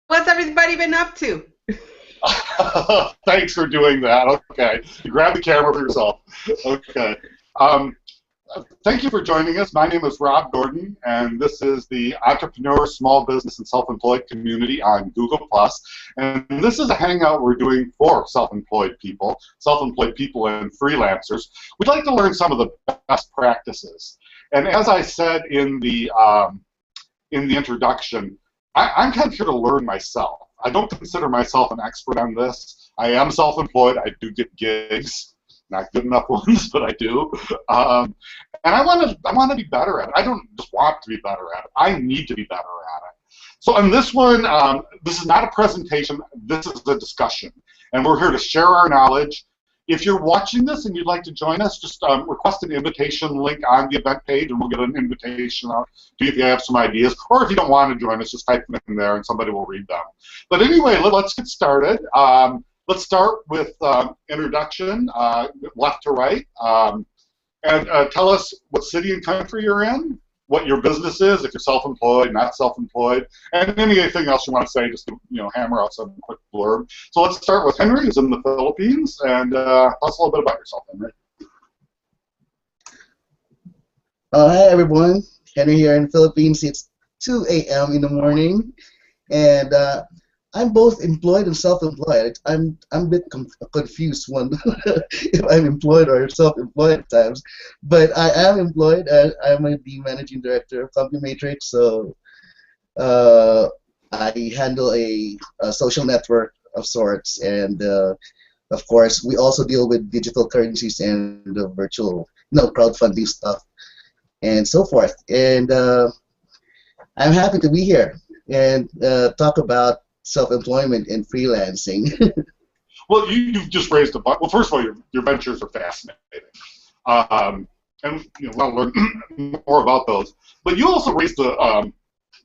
What's everybody been up to? Thanks for doing that. Okay. Grab the camera for yourself. Okay. Um, Thank you for joining us. My name is Rob Gordon, and this is the Entrepreneur, Small Business, and Self-Employed community on Google+. And this is a hangout we're doing for self-employed people and freelancers. We'd like to learn some of the best practices. And as I said in the introduction, I'm kind of here to learn myself. I don't consider myself an expert on this. I am self-employed. I do get gigs. Not good enough ones, but I do. And I want to be better at it. I don't just want to be better at it. I need to be better at it. So on this one, this is not a presentation. This is a discussion. And we're here to share our knowledge. If you're watching this and you'd like to join us, just request an invitation link on the event page, and we'll get an invitation out to you if you have some ideas. Or if you don't want to join us, just type them in there, and somebody will read them. But anyway, let's get started. Let's start with introduction, left to right, and tell us what city and country you're in, what your business is, if you're self-employed, not self-employed, and anything else you want to say, just to hammer out some quick blurb. So let's start with Henry, who's in the Philippines, and tell us a little bit about yourself, Henry. Hi everyone, Henry here in the Philippines. It's 2 a.m. in the morning, and I'm both employed and self-employed. I'm a bit confused one if I'm employed or self-employed at times, but I am employed. I'm the managing director of Company Matrix, so I handle a social network of sorts, and of course we also deal with digital currencies and virtual, crowdfunding stuff and so forth. And I'm happy to be here and talk about self-employment and freelancing. Well, you've just raised a bunch. Well, first of all, your ventures are fascinating, and we'll learn more about those. But you also raised a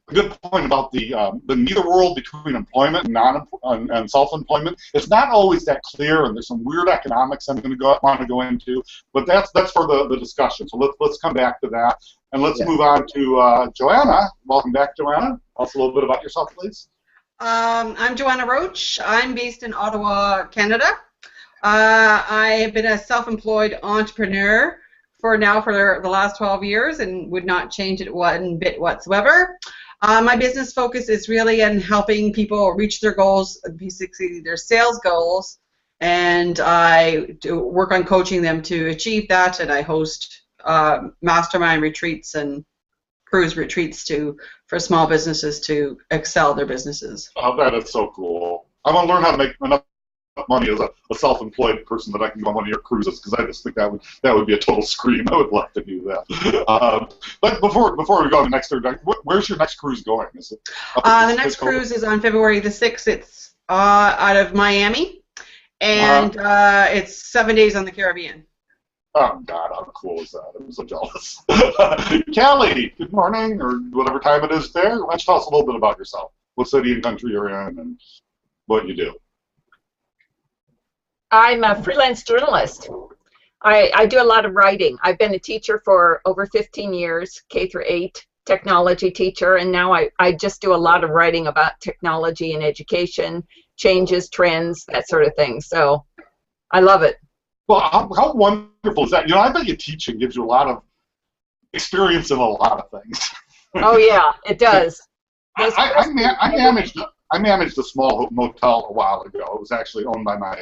good point about the neither world between employment and self-employment. It's not always that clear, and there's some weird economics I'm going to want to go into. But that's for the discussion. So let's come back to that, and let's move on to Joanna. Welcome back, Joanna. Tell us a little bit about yourself, please. I'm Joanna Roach. I'm based in Ottawa, Canada. I have been a self-employed entrepreneur for the last 12 years and would not change it one bit whatsoever. My business focus is really in helping people reach their goals, basically their sales goals, and I work on coaching them to achieve that, and I host mastermind retreats and cruise retreats for small businesses to excel their businesses. Oh, that is so cool. I want to learn how to make enough money as a self-employed person that I can go on one of your cruises, because I just think that would be a total scream. I would love to do that. But before we go to the next third, where's your next cruise going? Is it the next cruise is on February the 6th. It's out of Miami, and it's 7 days on the Caribbean. Oh, God, how cool is that? I'm so jealous. Callie, good morning, or whatever time it is there. Why don't you tell us a little bit about yourself? What city and country you're in and what you do. I'm a freelance journalist. I do a lot of writing. I've been a teacher for over 15 years, K through 8, technology teacher, and now I just do a lot of writing about technology and education, changes, trends, that sort of thing. So I love it. Well, how wonderful is that? I bet you teaching gives you a lot of experience in a lot of things. Oh yeah, it does. I managed a small motel a while ago. It was actually owned by my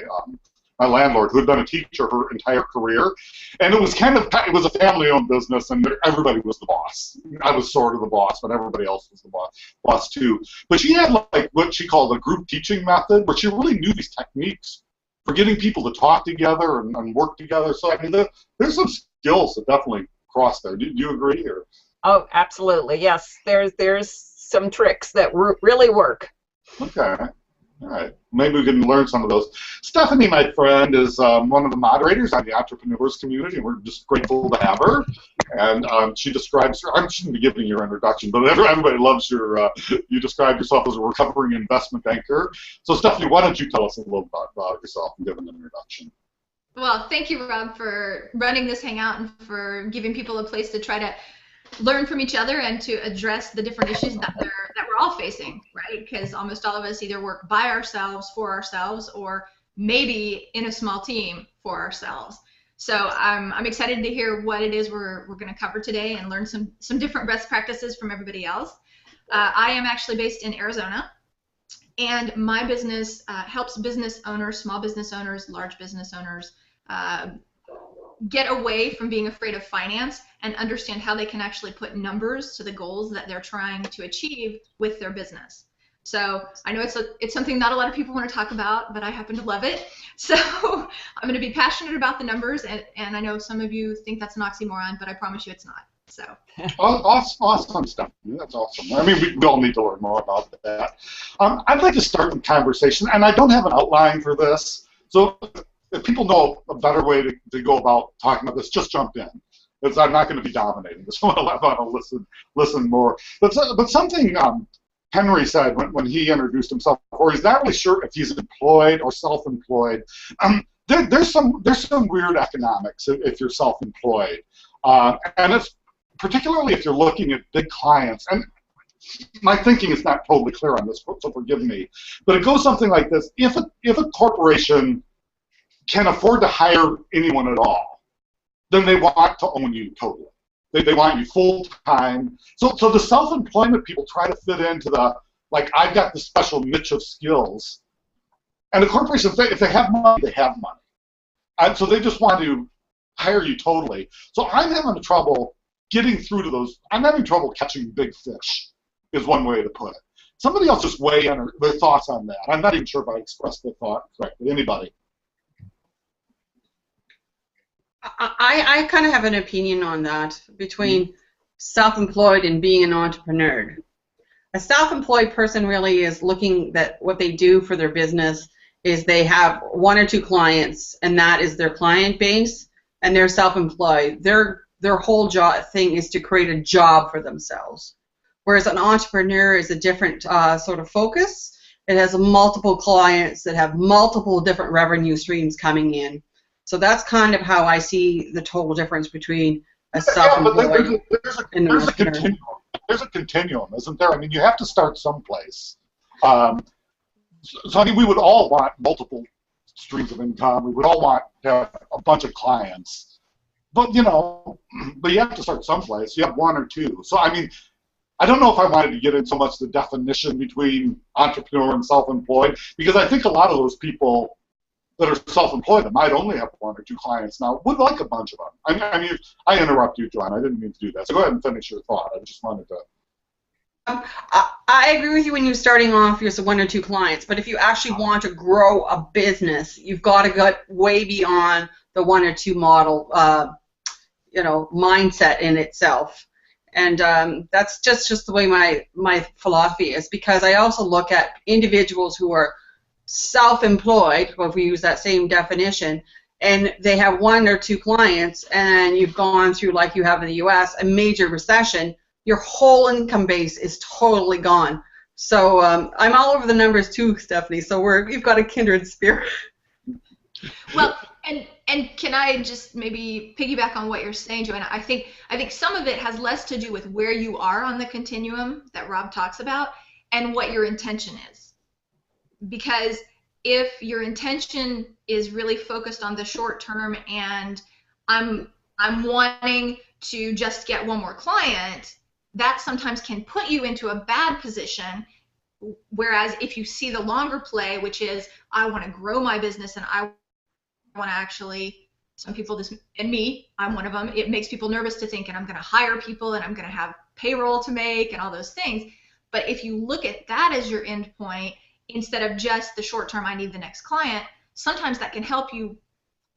landlord, who had been a teacher her entire career, and it was a family-owned business, and everybody was the boss. I was sort of the boss, but everybody else was the boss too. But she had like what she called a group teaching method, where she really knew these techniques for getting people to talk together and work together. So I mean, there's some skills that definitely cross there. Do you agree? Or? Oh, absolutely. Yes, there's some tricks that really work. Okay. All right. Maybe we can learn some of those. Stephanie, my friend, is one of the moderators on the Entrepreneurs community, and we're just grateful to have her. And she describes her. I shouldn't be giving your introduction, but everybody loves your. You describe yourself as a recovering investment banker. So, Stephanie, why don't you tell us a little bit about yourself and give an introduction? Well, thank you, Rob, for running this hangout and for giving people a place to try to learn from each other and to address the different issues that we're all facing, right? Because almost all of us either work by ourselves, for ourselves, or maybe in a small team for ourselves. So I'm excited to hear what it is we're going to cover today and learn some different best practices from everybody else. I am actually based in Arizona, and my business helps business owners, small business owners, large business owners, get away from being afraid of finance and understand how they can actually put numbers to the goals that they're trying to achieve with their business. So I know it's something not a lot of people want to talk about, but I happen to love it. So I'm going to be passionate about the numbers, and I know some of you think that's an oxymoron, but I promise you it's not. So. Awesome stuff. That's awesome. I mean, we all need to learn more about that. I'd like to start the conversation, and I don't have an outline for this, so if people know a better way to go about talking about this, just jump in. I'm not going to be dominating this. I want to listen more. But something Henry said when he introduced himself, or he's not really sure if he's employed or self-employed. There's some weird economics if you're self-employed, and it's particularly if you're looking at big clients. And my thinking is not totally clear on this, so forgive me. But it goes something like this: if a corporation can afford to hire anyone at all, then they want to own you totally. They want you full time. So the self-employment people try to fit into the, like, I've got this special niche of skills. And the corporations, if they have money, they have money. And so they just want to hire you totally. So I'm having trouble getting through to those. I'm having trouble catching big fish, is one way to put it. Somebody else just weigh in their thoughts on that. I'm not even sure if I expressed the thought correctly. Anybody? I kind of have an opinion on that between self-employed and being an entrepreneur. A self-employed person really is looking that what they do for their business is they have one or two clients, and that is their client base, and they're self-employed. Their whole job thing is to create a job for themselves. Whereas an entrepreneur is a different sort of focus. It has multiple clients that have multiple different revenue streams coming in. So that's kind of how I see the total difference between a self-employed and an entrepreneur. There's a continuum, isn't there? I mean, you have to start someplace. So I mean, we would all want multiple streams of income. We would all want to have a bunch of clients. But, you have to start someplace. You have one or two. So, I mean, I don't know if I wanted to get in so much the definition between entrepreneur and self-employed, because I think a lot of those people that are self-employed that might only have one or two clients now would like a bunch of them. I mean, I interrupt you, John. I didn't mean to do that. So go ahead and finish your thought. I just wanted to. I agree with you when you're starting off, you're one or two clients. But if you actually want to grow a business, you've got to get way beyond the one or two model, mindset in itself. And that's just the way my philosophy is, because I also look at individuals who are self-employed, well, if we use that same definition, and they have one or two clients, and you've gone through, like you have in the U.S., a major recession, your whole income base is totally gone. So I'm all over the numbers too, Stephanie, so we've got a kindred spirit. Well, and can I just maybe piggyback on what you're saying, Joanna? I think some of it has less to do with where you are on the continuum that Rob talks about and what your intention is. Because if your intention is really focused on the short term and I'm wanting to just get one more client, that sometimes can put you into a bad position. Whereas if you see the longer play, which is I want to grow my business and I want to actually, some people just, and me, I'm one of them, it makes people nervous to think, and I'm going to hire people and I'm going to have payroll to make and all those things. But if you look at that as your end point, instead of just the short term, I need the next client, sometimes that can help you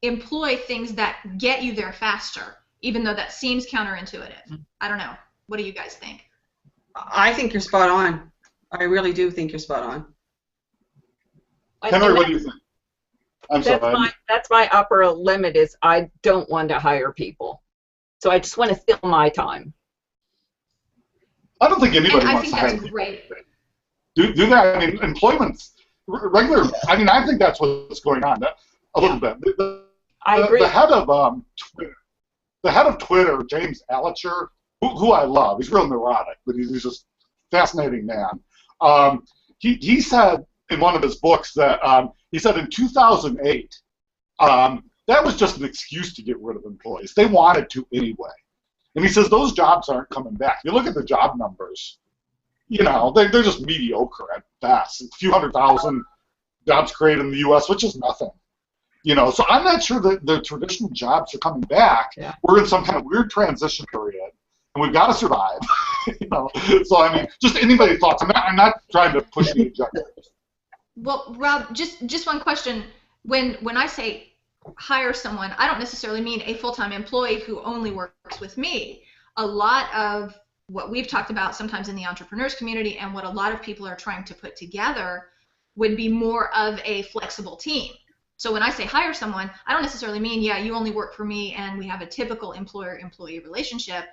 employ things that get you there faster, even though that seems counterintuitive. I don't know. What do you guys think? I think you're spot on. I really do think you're spot on. Henry, what do you think? I'm sorry. That's my upper limit is I don't want to hire people. So I just want to fill my time. I don't think anybody wants to hire people. I think that's great. Do that. I mean, employment's regular. I mean, I think that's what's going on a little bit. I agree. The head of Twitter, James Altucher, who I love. He's real neurotic, but he's just a fascinating man. He said in one of his books that he said in 2008 that was just an excuse to get rid of employees. They wanted to anyway. And he says those jobs aren't coming back. You look at the job numbers, they're just mediocre at best. A few 100,000 jobs created in the U.S., which is nothing. So I'm not sure that the traditional jobs are coming back. Yeah. We're in some kind of weird transition period, and we've got to survive. So I mean, just anybody's thoughts. I'm not trying to push the agenda. Well, Rob, just one question. When I say hire someone, I don't necessarily mean a full-time employee who only works with me. A lot of what we've talked about sometimes in the entrepreneurs community and what a lot of people are trying to put together would be more of a flexible team. So when I say hire someone, I don't necessarily mean, yeah, you only work for me and we have a typical employer-employee relationship.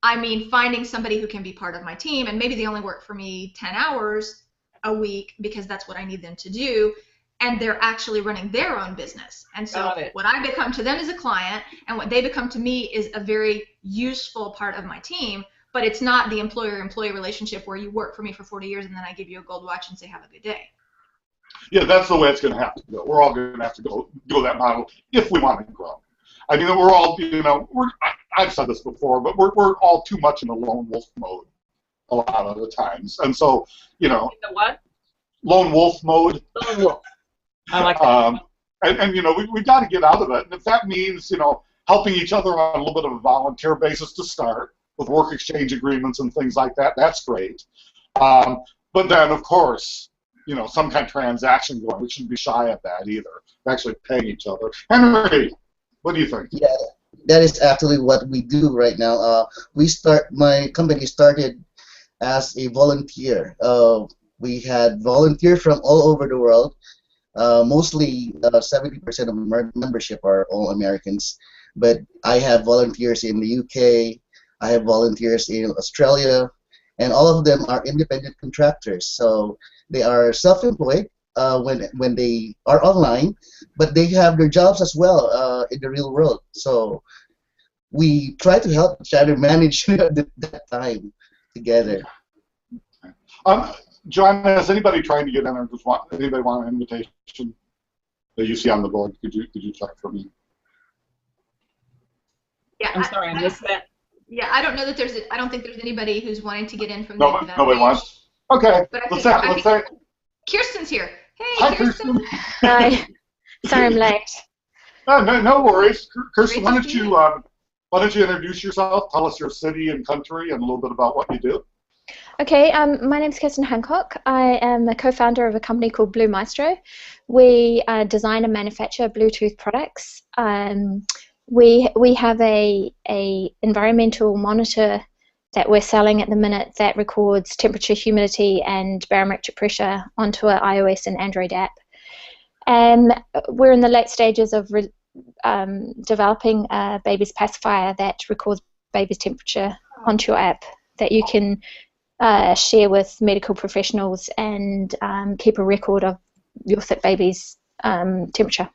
I mean finding somebody who can be part of my team, and maybe they only work for me 10 hours a week because that's what I need them to do, and they're actually running their own business. And so what I become to them is a client, and what they become to me is a very useful part of my team, but it's not the employer-employee relationship where you work for me for 40 years and then I give you a gold watch and say, have a good day. Yeah, that's the way it's going to have to go. We're all going to have to go that model if we want to grow. I mean, we're all, I've said this before, but we're all too much in the lone wolf mode a lot of the times. And so, In the what? Lone wolf mode. Lone wolf. I like that. And we've got to get out of it. And if that means, helping each other on a little bit of a volunteer basis to start with work exchange agreements and things like that, that's great. But then, of course, some kind of transaction going. We shouldn't be shy of that either. Actually paying each other. Henry, what do you think? Yeah, that is actually what we do right now. My company started as a volunteer. We had volunteers from all over the world. Mostly 70% of membership are all Americans. But I have volunteers in the UK. I have volunteers in Australia. And all of them are independent contractors. So they are self-employed when they are online, but they have their jobs as well in the real world. So we try to help each other manage that time together. John, is anybody trying to get in there? Anybody want an invitation that you see on the board? Could you check for me? Yeah, I'm sorry, I missed that. Yeah, I don't know that I don't think there's anybody who's wanting to get in from the event. Nobody wants. Okay, let's say. Kirsten's here. Hey, Hi, Kirsten. Hi. Sorry I'm late. No worries. Kirsten, why don't you introduce yourself? Tell us your city and country and a little bit about what you do. Okay, my name's Kirsten Hancock. I am a co-founder of a company called Blue Maestro. We design and manufacture Bluetooth products. We have a environmental monitor that we're selling at the minute that records temperature, humidity, and barometric pressure onto an iOS and Android app. And we're in the late stages of developing a baby's pacifier that records baby's temperature onto your app that you can share with medical professionals and keep a record of your sick baby's temperature.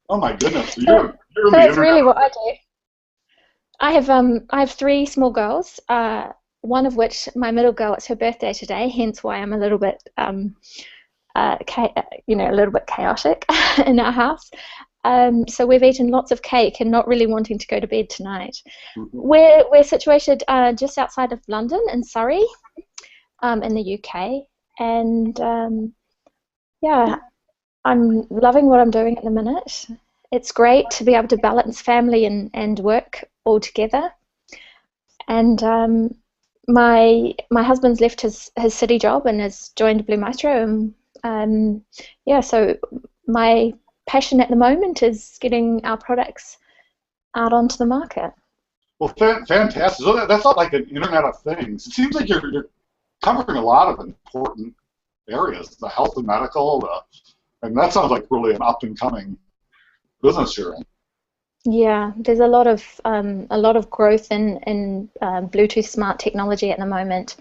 Oh my goodness! So that's really what I do. I have 3 small girls. One of which, my middle girl, it's her birthday today. Hence why I'm a little bit, a little bit chaotic in our house. So we've eaten lots of cake and not really wanting to go to bed tonight. We're situated just outside of London in Surrey, in the UK, and yeah, I'm loving what I'm doing at the minute. It's great to be able to balance family and work all together. And my husband's left his city job and has joined Blue Maestro. And yeah, so my passion at the moment is getting our products out onto the market. Well, fantastic. So that's not like an Internet of Things. It seems like you're covering a lot of important areas, the health and medical, and that sounds like really an up-and-coming business you're in. Yeah, there's a lot of growth in Bluetooth smart technology at the moment,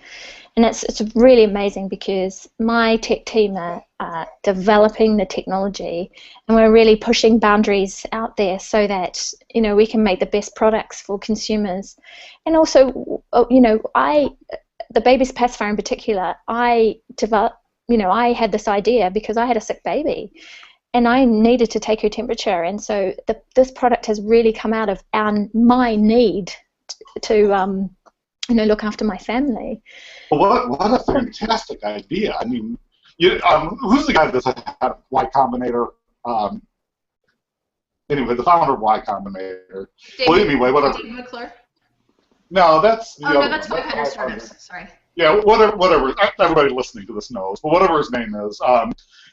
and it's really amazing because my tech team are developing the technology, and we're really pushing boundaries out there so that we can make the best products for consumers, and also the baby's pacifier in particular, I developed. I had this idea because I had a sick baby, and I needed to take her temperature, and so this product has really come out of my need to look after my family. Well, what a fantastic idea! I mean, who's the guy that had Y Combinator? Anyway, the founder of Y Combinator. Well, anyway, whatever. David McClure? No, that's the Oh, other no, that's one. 500 Startups. Sorry. Yeah, whatever. Everybody listening to this knows, but whatever his name is,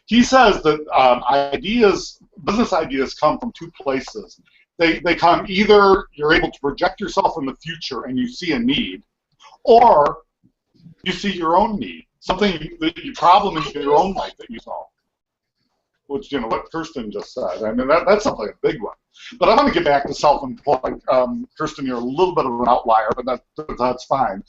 he says that business ideas come from two places. They come either you're able to project yourself in the future and you see a need, or you see your own need, something that you problem in your own life that you solve. Which, what Kirsten just said. I mean, that's something a big one. But I want to get back to self-employed. Kirsten, you're a little bit of an outlier, but that's fine.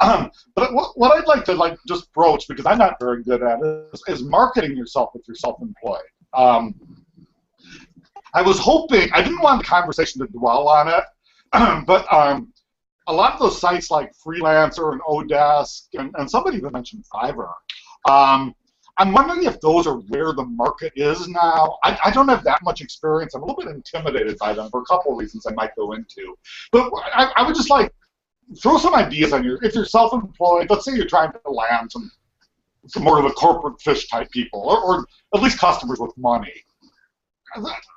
But what I'd like to just broach, because I'm not very good at it, is marketing yourself if you're self-employed. I was hoping, I didn't want the conversation to dwell on it, but a lot of those sites like Freelancer and Odesk, and somebody even mentioned Fiverr, I'm wondering if those are where the market is now. I don't have that much experience. I'm a little bit intimidated by them for a couple of reasons I might go into. But I would just throw some ideas on if you're self-employed, let's say you're trying to land some more of a corporate fish type people, or at least customers with money.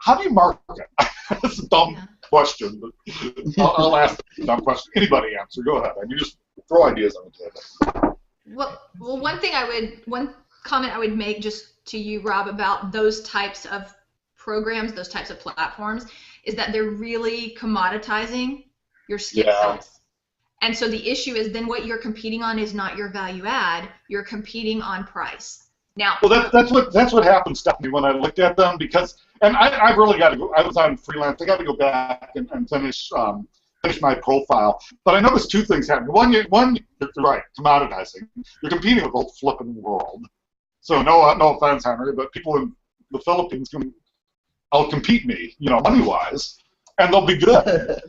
How do you market? That's a dumb question, but I'll ask a dumb question. Anybody answer? Go ahead. I mean, just throw ideas on the table. Well, one comment I would make just to you, Rob, about those types of programs, those types of platforms, is that they're really commoditizing your skills. And so the issue is then what you're competing on is not your value add, you're competing on price. Now, well, that's what happened, Stephanie, when I looked at them, and I really got to go. I was on freelance. I got to go back and finish my profile. But I noticed two things happening. One, you're right, commoditizing. You're competing with the whole flipping world. So no offense, Henry, but people in the Philippines can outcompete me, money-wise, and they'll be good.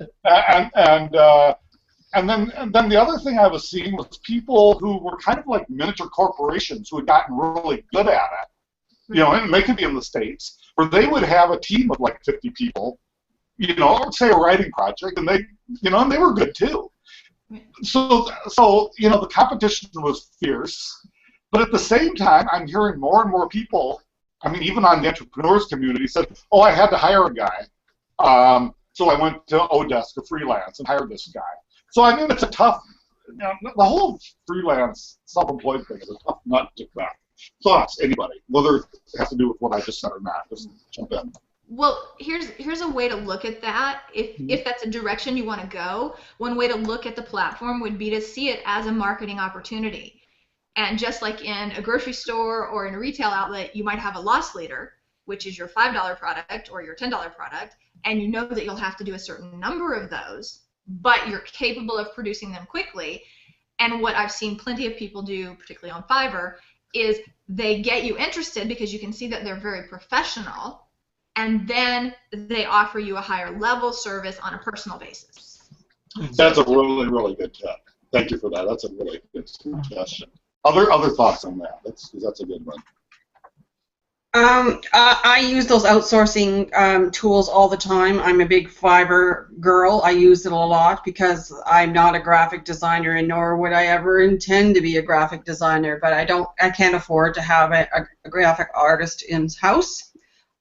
And then the other thing I was seeing was people who were kind of like miniature corporations who had gotten really good at it, and they could be in the States, where they would have a team of like 50 people, or say a writing project, and they were good too. So the competition was fierce, but at the same time, I'm hearing more and more people, I mean, even on the entrepreneurs community, said, oh, I had to hire a guy, so I went to Odesk or Freelance and hired this guy. So, I mean, it's a tough, the whole freelance, self-employed thing is a tough nut to crack. Thoughts, anybody, whether it has to do with what I just said or not, just jump in. Well, here's a way to look at that. If that's a direction you want to go, one way to look at the platform would be to see it as a marketing opportunity. And just like in a grocery store or in a retail outlet, you might have a loss leader, which is your $5 product or your $10 product, and you know that you'll have to do a certain number of those, but you're capable of producing them quickly. And what I've seen plenty of people do, particularly on Fiverr, is they get you interested because you can see that they're very professional, and then they offer you a higher level service on a personal basis. That's a really, really good tip. Thank you for that. That's a really good suggestion. Other thoughts on that? That's a good one. I use those outsourcing tools all the time. I'm a big Fiverr girl. I use it a lot because I'm not a graphic designer, and nor would I ever intend to be a graphic designer. But I can't afford to have a graphic artist in house.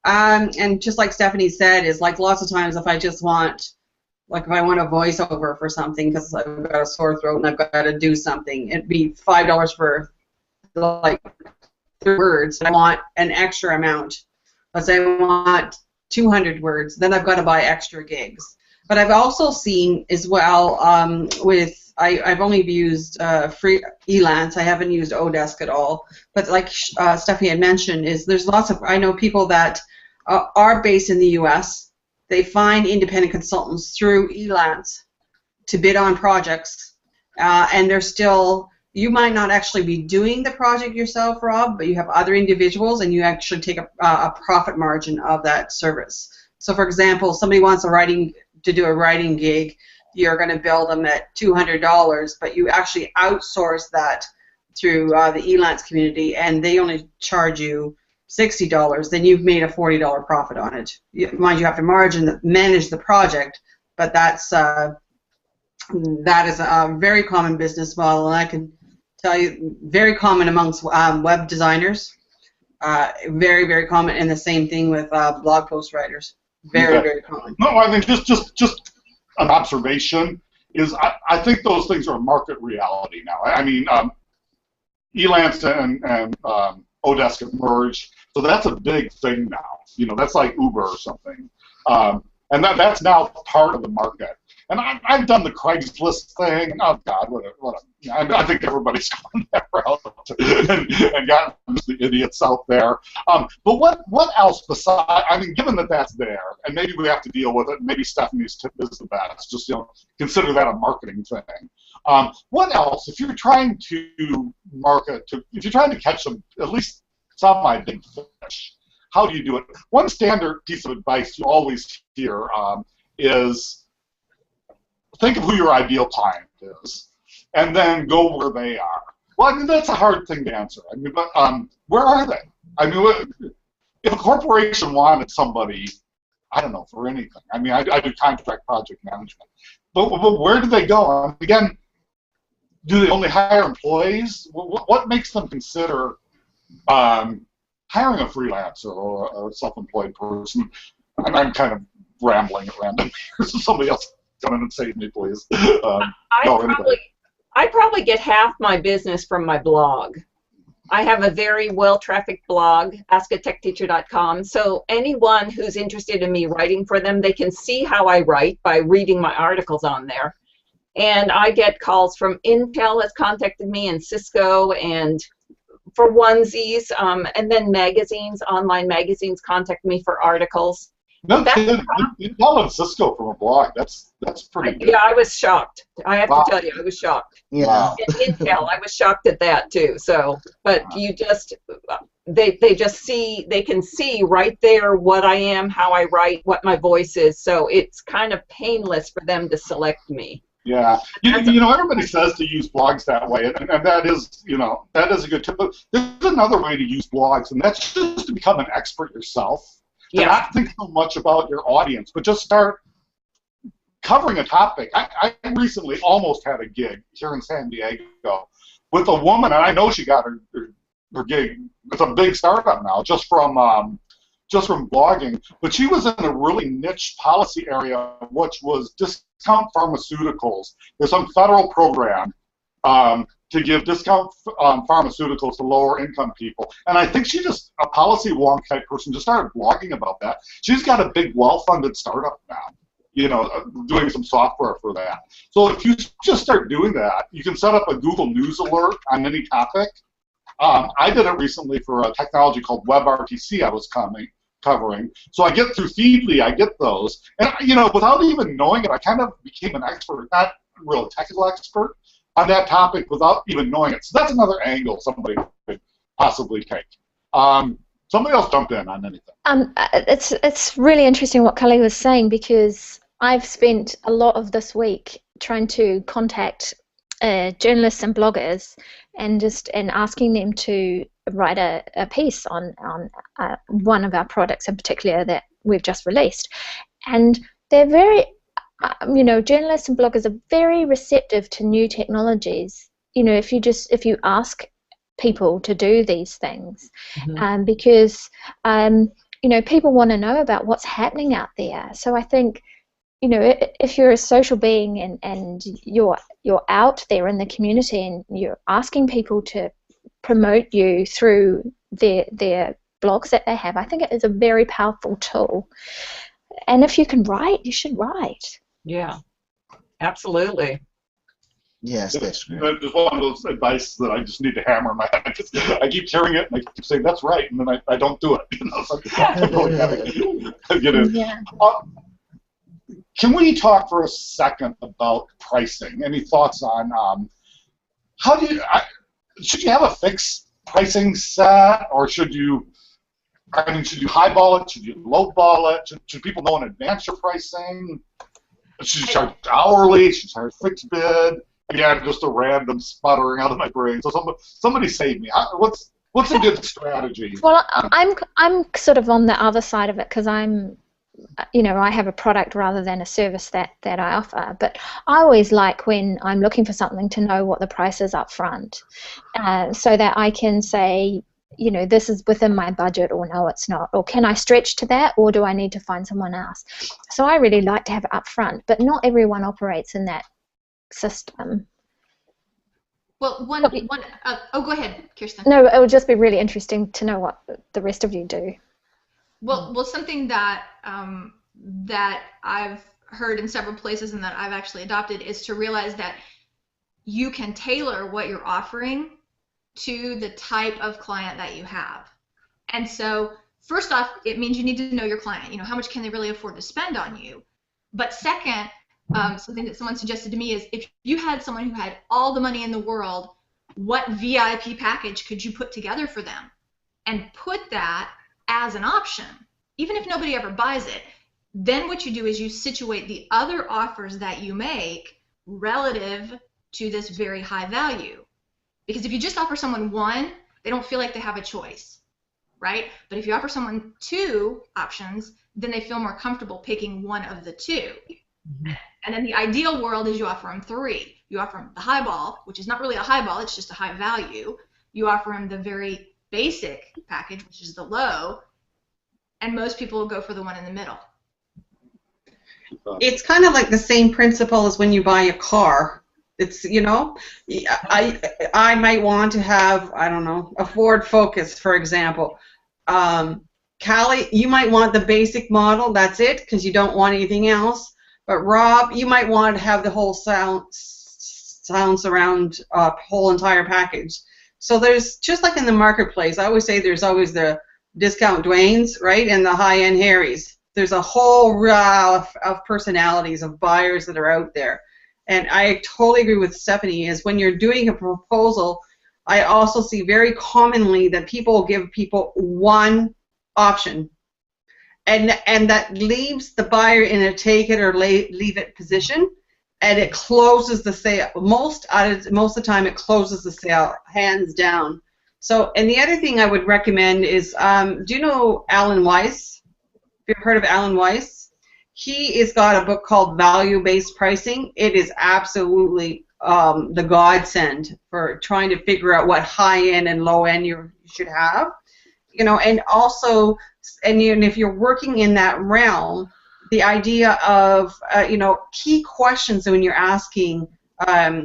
And just like Stephanie said, is like lots of times if I want a voiceover for something because I've got a sore throat and I've got to do something, it'd be $5 for like 3 words. I want an extra amount. Let's say I want 200 words, then I've got to buy extra gigs. But I've also seen as well I've only used Freelance. I haven't used Odesk at all. But like Stephanie had mentioned, there's lots of, I know people that are based in the U.S. they find independent consultants through Elance to bid on projects, and they're still, you might not actually be doing the project yourself, Rob, but you have other individuals, and you actually take a profit margin of that service. So, for example, somebody wants to do a writing gig, you're going to bill them at $200, but you actually outsource that through the Elance community, and they only charge you $60. Then you've made a $40 profit on it. Mind you, have to manage the project, but that is a very common business model, and I can tell you, very common amongst web designers. Very, very common, and the same thing with blog post writers. Very, very common. No, I mean, just an observation is I think those things are market reality now. I mean, Elance and Odesk have merged, so that's a big thing now. You know, that's like Uber or something, and that's now part of the market. And I've done the Craigslist thing. Oh God, I think everybody's gone that route and gotten the idiots out there. But what else besides? I mean, given that that's there, and maybe we have to deal with it. Maybe Stephanie's tip is the best. Just consider that a marketing thing. What else? If you're trying to if you're trying to catch at least some big fish, how do you do it? One standard piece of advice you always hear is, think of who your ideal client is, and then go where they are. Well, I mean, that's a hard thing to answer. I mean, but where are they? I mean, if a corporation wanted somebody, I don't know, for anything. I mean, I do contract project management. But where do they go? And again, do they only hire employees? What makes them consider hiring a freelancer or a self-employed person? I'm kind of rambling at random here, so somebody else come in and save me, please. I probably get half my business from my blog. I have a very well-trafficked blog, askatechteacher.com, so anyone who's interested in me writing for them, they can see how I write by reading my articles on there. And I get calls from Intel has contacted me, and Cisco, and for onesies, and then magazines, online magazines contact me for articles. No kidding. You call it Cisco from a blog. That's pretty good. Yeah, I was shocked. I have to tell you, I was shocked. Yeah. And Intel, I was shocked at that too. So, but you just, they just see, they can see right there what I am, how I write, what my voice is. So it's kind of painless for them to select me. Yeah, you know, everybody says to use blogs that way, and that is, that is a good tip. But there's another way to use blogs, and that's just to become an expert yourself. Yeah. Not think so much about your audience, but just start covering a topic. I recently almost had a gig here in San Diego with a woman, and I know she got her gig. It's a big startup now, just from blogging. But she was in a really niche policy area, which was discount pharmaceuticals. There's some federal program to give discount pharmaceuticals to lower income people. And I think she just, a policy wonk type person, just started blogging about that. She's got a big well-funded startup now, doing some software for that. So if you just start doing that, you can set up a Google News alert on any topic. I did it recently for a technology called WebRTC I was covering. So I get through Feedly, I get those. And, without even knowing it, I kind of became an expert, not a real technical expert, on that topic without even knowing it. So that's another angle somebody could possibly take. Somebody else jump in on anything. It's really interesting what Kelly was saying, because I've spent a lot of this week trying to contact journalists and bloggers and asking them to write a piece on one of our products in particular that we've just released. And they're very, journalists and bloggers are very receptive to new technologies. If you ask people to do these things, because people want to know about what's happening out there. So I think, if you're a social being and you're out there in the community and you're asking people to promote you through their blogs that they have, I think it is a very powerful tool. And if you can write, you should write. Yeah, absolutely. Yes, that's great. There's one of those advice that I just need to hammer in my head. I keep hearing it, and I keep saying, that's right, and then I don't do it. So I really gotta get in. Yeah. can we talk for a second about pricing? Any thoughts on how do you should you have a fixed pricing set, or should you? I mean, should you highball it? Should you lowball it? Should people know in advance your pricing? Should you charge hourly? Should you charge fixed bid? Yeah, just a random sputtering out of my brain. So somebody save me. What's a good strategy? Well, I'm sort of on the other side of it because I'm, I have a product rather than a service that I offer. But I always like when I'm looking for something to know what the price is up front, so that I can say, this is within my budget, or no, it's not, or can I stretch to that, or do I need to find someone else? So I really like to have it up front, but not everyone operates in that system. Well, go ahead, Kirsten. No, it would just be really interesting to know what the rest of you do. Well, something that that I've heard in several places and that I've actually adopted is to realize that you can tailor what you're offering to the type of client that you have. And so, first off, it means you need to know your client. How much can they really afford to spend on you? But second, something that someone suggested to me is if you had someone who had all the money in the world, what VIP package could you put together for them? And put that as an option, even if nobody ever buys it. Then what you do is you situate the other offers that you make relative to this very high value. Because if you just offer someone one, they don't feel like they have a choice, right? But if you offer someone two options, then they feel more comfortable picking one of the two. Mm-hmm. And then the ideal world is you offer them three. You offer them the highball, which is not really a highball, it's just a high value. You offer them the very basic package, which is the low, and most people will go for the one in the middle. It's kind of like the same principle as when you buy a car. It's, I might want to have, I don't know, a Ford Focus, for example. Callie, you might want the basic model, that's it, because you don't want anything else. But Rob, you might want to have the whole sound surround whole entire package. So there's, just like in the marketplace, I always say there's always the discount Dwaynes, right, and the high-end Harrys. There's a whole raft of personalities of buyers that are out there. And I totally agree with Stephanie, is when you're doing a proposal, I also see very commonly that people give people one option. And that leaves the buyer in a take it or leave it position, and it closes the sale. Most of the time, it closes the sale hands down. So, and the other thing I would recommend is, do you know Alan Weiss? Have you heard of Alan Weiss? He has got a book called Value-Based Pricing. It is absolutely the godsend for trying to figure out what high-end and low-end you should have. And also, and if you're working in that realm, the idea of, key questions when you're asking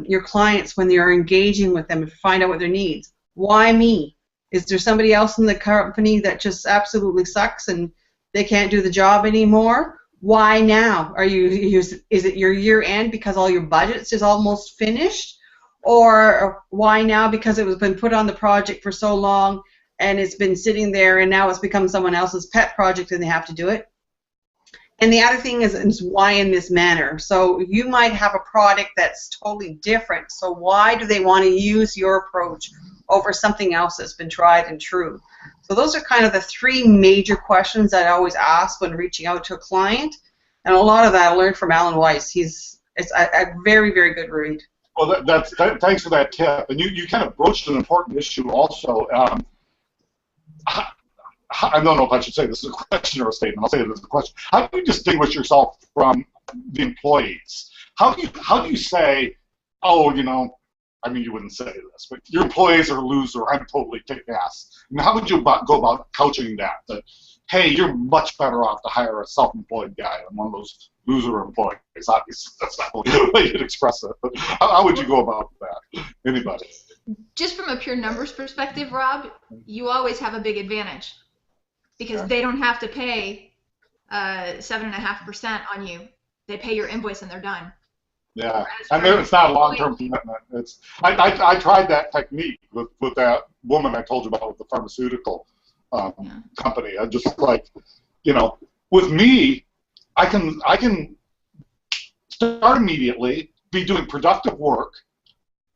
your clients when you're engaging with them to find out what their needs. Why me? Is there somebody else in the company that just absolutely sucks and they can't do the job anymore? Why now? Is it your year end because all your budgets is almost finished? Or why now because it was been put on the project for so long and it's been sitting there and now it's become someone else's pet project and they have to do it? And the other thing is why in this manner? So you might have a product that's totally different. So why do they want to use your approach over something else that's been tried and true? So those are kind of the three major questions that I always ask when reaching out to a client. And a lot of that I learned from Alan Weiss. It's a very, very good read. Well, thanks for that tip. And you kind of broached an important issue also. I don't know if I should say this is a question or a statement. I'll say it as a question. How do you distinguish yourself from the employees? How do you say, oh, I mean, you wouldn't say this, but your employees are a loser, I'm totally kick-ass. And how would you go about couching that? That, hey, you're much better off to hire a self-employed guy than one of those loser employees. Obviously, that's not the way you'd express it, but how would you go about that? Anybody? Just from a pure numbers perspective, Rob, you always have a big advantage because they don't have to pay 7.5% on you. They pay your invoice and they're done. Yeah, and it's not a long-term commitment. I tried that technique with that woman I told you about with the pharmaceutical company. I just like, with me, I can start immediately, be doing productive work,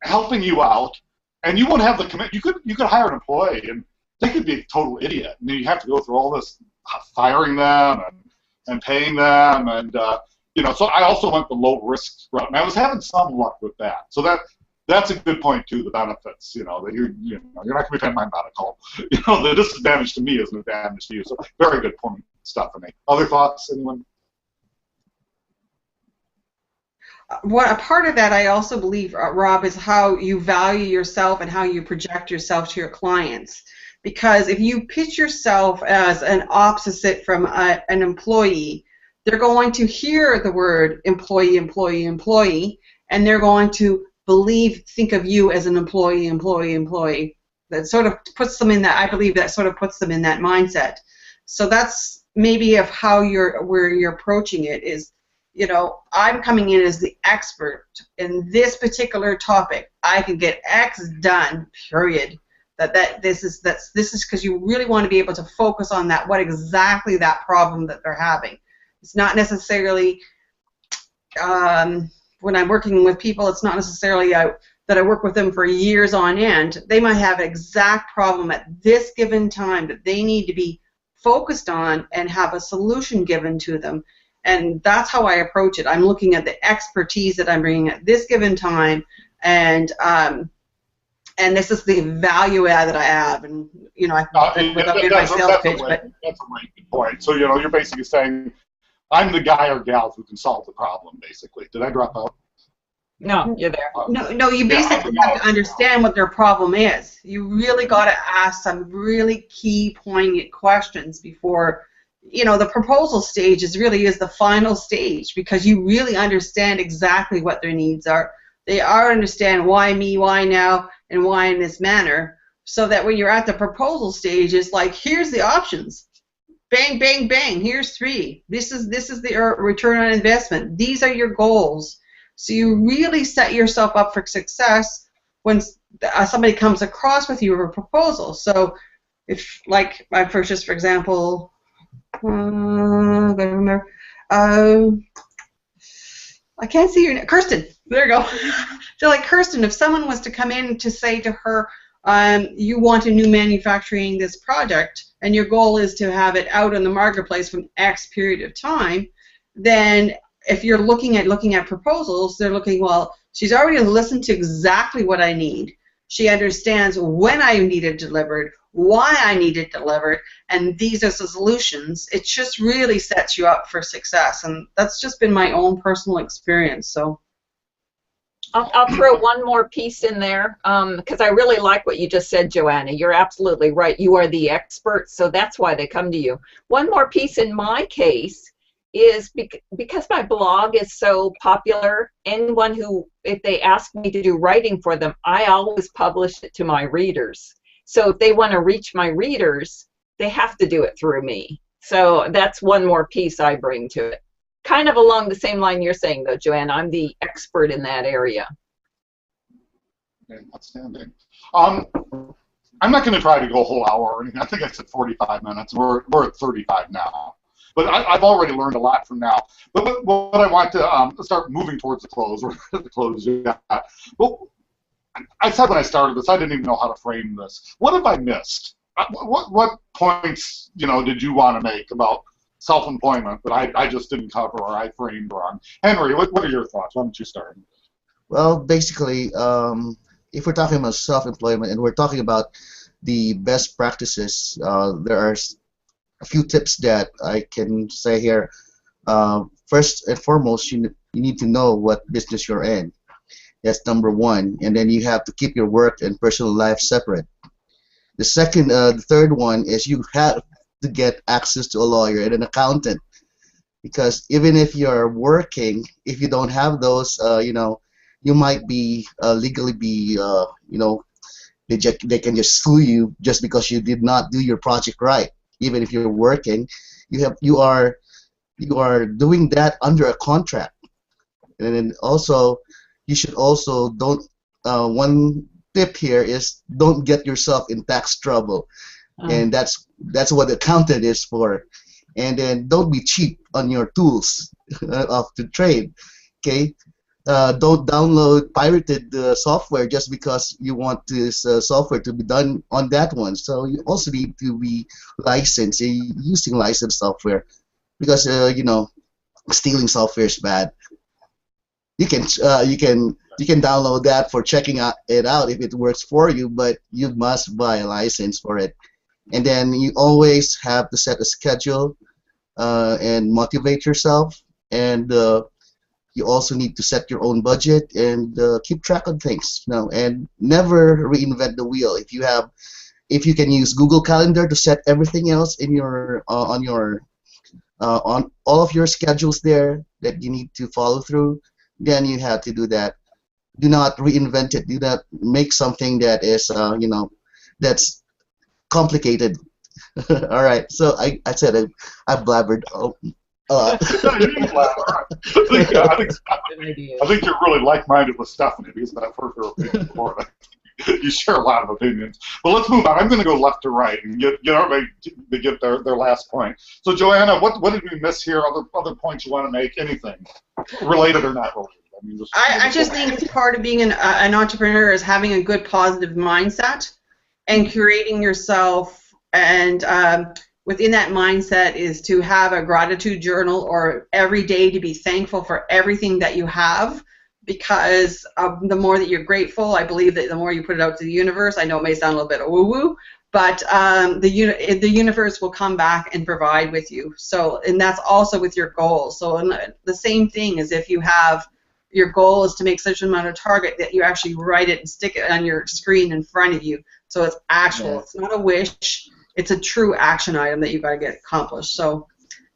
helping you out, and you won't have the commit. You could hire an employee, and they could be a total idiot, and then you have to go through all this firing them and paying them, and So I also went the low risk route, and I was having some luck with that. So that's a good point too. The benefits, that you're not going to be paying my medical. The disadvantage to me is an advantage to you. So very good point, Stephanie. Other thoughts, anyone? What a part of that I also believe, Rob, is how you value yourself and how you project yourself to your clients. Because if you pitch yourself as an opposite from an employee, they're going to hear the word employee, employee, employee, and they're going to think of you as an employee, employee, employee. That sort of puts them in that. I believe that sort of puts them in that mindset. So that's maybe of how where you're approaching it is. I'm coming in as the expert in this particular topic. I can get X done. Period. This is because you really want to be able to focus on what exactly that problem that they're having. It's not necessarily when I'm working with people. It's not necessarily that I work with them for years on end. They might have an exact problem at this given time that they need to be focused on and have a solution given to them. And that's how I approach it. I'm looking at the expertise that I'm bringing at this given time, and this is the value add that I have. And without giving my sales pitch, but that's a really good point. So you're basically saying, I'm the guy or gal who can solve the problem. Basically, did I drop out? No, you're there. No, you basically have to understand what their problem is. You really got to ask some really key, poignant questions before. The proposal stage is the final stage, because you really understand exactly what their needs are. They understand why me, why now, and why in this manner, so that when you're at the proposal stage, it's like, here's the options. Bang, bang, bang. Here's 3. This is the return on investment. These are your goals. So you really set yourself up for success when somebody comes across with you with a proposal. So if, like, my purchase, for example, I gotta remember. I can't see your name. Kirsten. There you go. So, like Kirsten, if someone was to come in to say to her, you want a new manufacturing this project, and your goal is to have it out in the marketplace from X period of time, then if you're looking at proposals, they're looking, well, she's already listened to exactly what I need. She understands when I need it delivered, why I need it delivered, and these are the solutions. It just really sets you up for success, and that's just been my own personal experience. So I'll throw one more piece in there, because I really like what you just said, Joanna. You're absolutely right. You are the expert, so that's why they come to you. One more piece in my case is because my blog is so popular, anyone who, if they ask me to do writing for them, I always publish it to my readers. So if they want to reach my readers, they have to do it through me. So that's one more piece I bring to it. Kind of along the same line you're saying, though, Joanne. I'm the expert in that area. Okay, outstanding. I'm not going to try to go a whole hour or anything. I think I said 45 minutes. We're at 35 now. But I've already learned a lot from now. But what I want to start moving towards the close, or the close, yeah. Well, I said when I started this, I didn't even know how to frame this. What have I missed? What points, did you want to make about self-employment that I just didn't cover or I framed wrong? Henry, what are your thoughts? Why don't you start? Well, basically, if we're talking about self-employment and we're talking about the best practices, there are a few tips that I can say here. First and foremost, you need to know what business you're in. That's number one. And then you have to keep your work and personal life separate. The third one is you have to get access to a lawyer and an accountant, because even if you're working, if you don't have those, you might be legally be, they can just sue you just because you did not do your project right. Even if you're working, you are doing that under a contract. And then also, you should also one tip here is don't get yourself in tax trouble. And that's what the accountant is for. And then don't be cheap on your tools of the trade. Okay, don't download pirated software just because you want this software to be done on that one. So you also need to be licensed, using licensed software, because you know, stealing software is bad. You can download that for checking it out if it works for you, but you must buy a license for it. And then you always have to set a schedule and motivate yourself. And you also need to set your own budget and keep track of things. You know, and never reinvent the wheel. If you can use Google Calendar to set everything else in your on all of your schedules there that you need to follow through, then you have to do that. Do not reinvent it. Do not make something that is, you know, that's complicated. All right. So I said I blabbered a lot. No, you didn't laugh. I think you're really like-minded with Stephanie, because I've heard her opinion before. You share a lot of opinions. But let's move on. I'm going to go left to right and get everybody to get their last point. So, Joanna, what did we miss here? Other points you want to make? Anything related or not related? I mean, I just think it's part of being an entrepreneur is having a good positive mindset and curating yourself, and within that mindset is to have a gratitude journal or every day to be thankful for everything that you have, because the more that you're grateful, I believe that the more you put it out to the universe. I know it may sound a little bit woo-woo, but the universe will come back and provide with you. So, and that's also with your goals. So the same thing is if you have your goal is to make such an amount of target that you actually write it and stick it on your screen in front of you. So it's actual. Yeah. It's not a wish. It's a true action item that you've got to get accomplished. So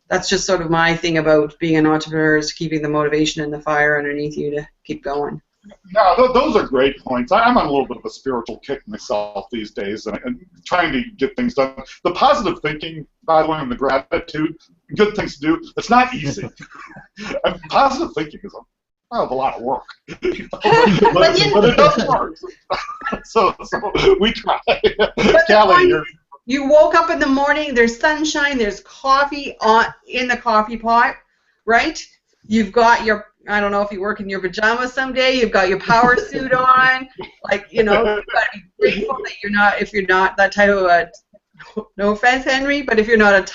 that's just sort of my thing about being an entrepreneur, is keeping the motivation and the fire underneath you to keep going. Yeah, those are great points. I'm on a little bit of a spiritual kick myself these days, and trying to get things done. The positive thinking, by the way, and the gratitude, good things to do, it's not easy. Positive thinking is a lot of work. but it does work. so we try. Callie, you woke up in the morning, there's sunshine, there's coffee in the coffee pot, right? You've got your, I don't know if you work in your pajamas someday, you've got your power suit on, like, you know, you've got to be grateful that if you're not that type of a, no offense, Henry, but if you're not a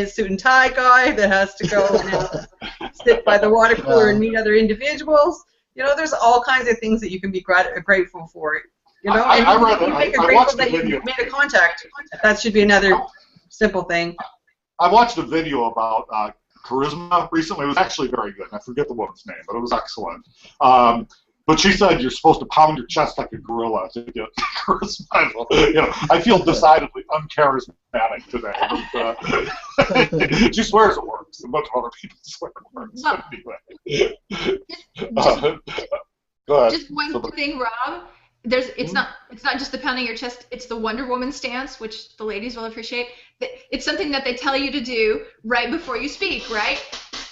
suit and tie guy that has to go and sit by the water cooler and meet other individuals, you know, there's all kinds of things that you can be grateful for. You know, and grateful that you made a contact. That should be another simple thing. I watched a video about charisma recently. It was actually very good. I forget the woman's name, but it was excellent. But she said you're supposed to pound your chest like a gorilla to get charisma. You know, I feel decidedly uncharismatic today. But, she swears it works. A bunch of other people swear it works. Well, anyway. Go ahead. Just one thing, Rob. It's not just the pounding your chest, it's the Wonder Woman stance, which the ladies will appreciate. It's something that they tell you to do right before you speak, right?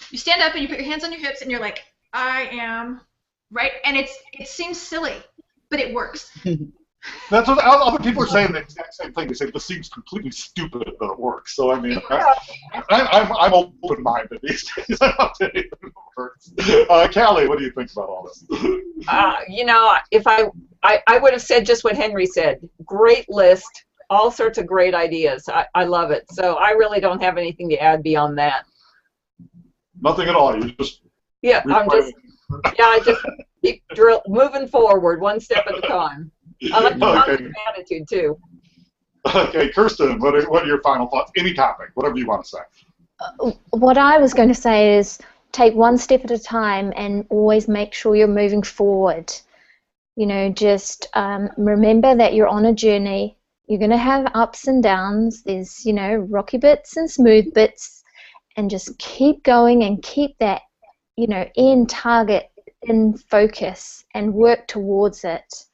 You stand up and you put your hands on your hips and you're like, I am, right? And it seems silly, but it works. That's what other people are saying, the exact same thing. They say this seems completely stupid, but it works. So I mean, I'm open-minded these days. I'll tell you it works. Callie, what do you think about all this? You know, if I would have said just what Henry said. Great list, all sorts of great ideas. I love it. So I really don't have anything to add beyond that. Nothing at all. You just I just keep moving forward one step at a time. I like the positive attitude too. Okay, Kirsten, what are your final thoughts? Any topic, whatever you want to say. What I was going to say is take one step at a time and always make sure you're moving forward. You know, just remember that you're on a journey. You're going to have ups and downs. There's, you know, rocky bits and smooth bits, and just keep going and keep that, you know, end target in focus and work towards it.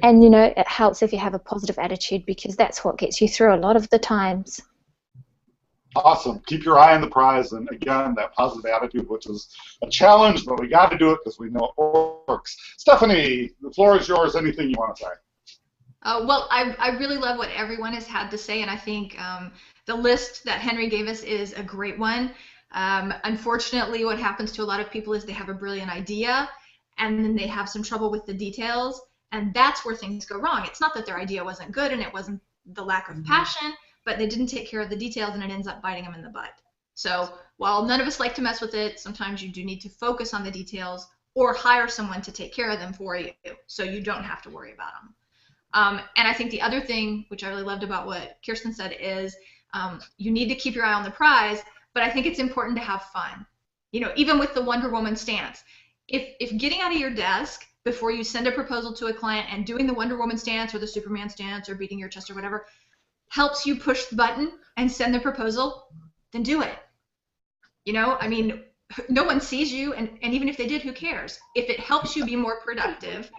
And, you know, it helps if you have a positive attitude, because that's what gets you through a lot of the times. Awesome. Keep your eye on the prize, and again, that positive attitude, which is a challenge, but we got to do it because we know it works. Stephanie, the floor is yours. Anything you want to say? Well, I really love what everyone has had to say, and I think the list that Henry gave us is a great one. Unfortunately, what happens to a lot of people is they have a brilliant idea, and then they have some trouble with the details, and that's where things go wrong. It's not that their idea wasn't good and it wasn't the lack of passion, but they didn't take care of the details, and it ends up biting them in the butt. So while none of us like to mess with it, sometimes you do need to focus on the details or hire someone to take care of them for you so you don't have to worry about them. And I think the other thing, which I really loved about what Kirsten said, is you need to keep your eye on the prize, but I think it's important to have fun. You know, even with the Wonder Woman stance, if getting out of your desk before you send a proposal to a client and doing the Wonder Woman stance or the Superman stance or beating your chest or whatever helps you push the button and send the proposal, then do it. You know, I mean, no one sees you, and even if they did, who cares? If it helps you be more productive,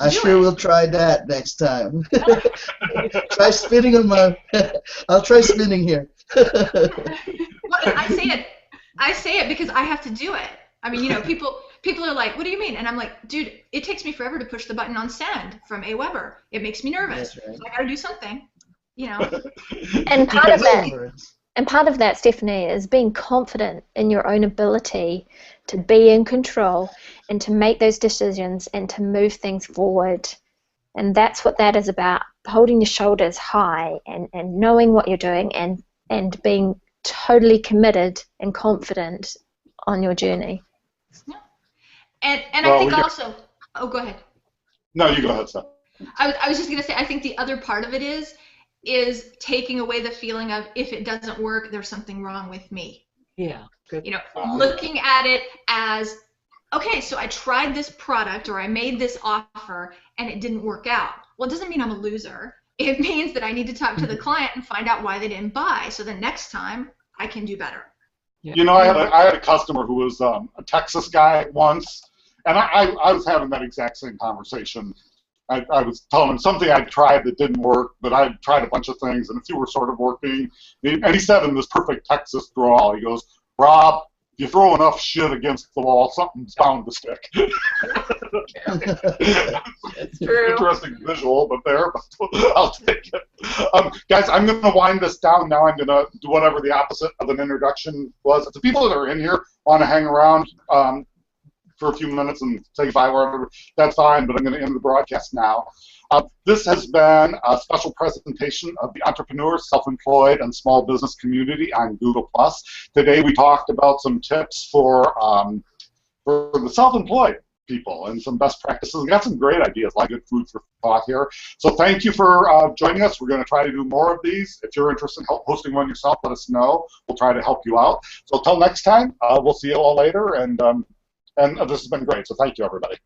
I sure will try that next time. Try spinning on my. I'll try spinning here. Well, I say it because I have to do it. I mean, you know, people are like, "What do you mean?" And I'm like, "Dude, it takes me forever to push the button on send from AWeber. It makes me nervous. That's right. So I got to do something." You know. And part of that, Stephanie, is being confident in your own ability to be in control and to make those decisions and to move things forward. And that's what that is about, holding your shoulders high and knowing what you're doing and being totally committed and confident on your journey. Yeah. And I think also, oh, go ahead. No, you go ahead, Steph. I was just going to say, I think the other part of it is taking away the feeling of, if it doesn't work, there's something wrong with me. Yeah, good. You know, looking at it as, okay, so I tried this product or I made this offer and it didn't work out. Well, it doesn't mean I'm a loser. It means that I need to talk to the client and find out why they didn't buy, so the next time I can do better. Yeah. You know, I had a customer who was a Texas guy once, and I was having that exact same conversation. I was telling him something I'd tried that didn't work, but I'd tried a bunch of things, and a few were sort of working. And he said in this perfect Texas drawl, he goes, "Rob, if you throw enough shit against the wall, something's bound to stick." It's true. Interesting visual, but I'll take it. Guys, I'm going to wind this down now. I'm going to do whatever the opposite of an introduction was. If the people that are in here want to hang around for a few minutes and say bye wherever, that's fine, but I'm going to end the broadcast now. This has been a special presentation of the entrepreneurs, self-employed, and small business community on Google+. Today we talked about some tips for the self-employed people and some best practices. We got some great ideas, a lot of good food for thought here. So thank you for joining us. We're going to try to do more of these. If you're interested in hosting one yourself, let us know. We'll try to help you out. So until next time, we'll see you all later, and this has been great. So thank you, everybody.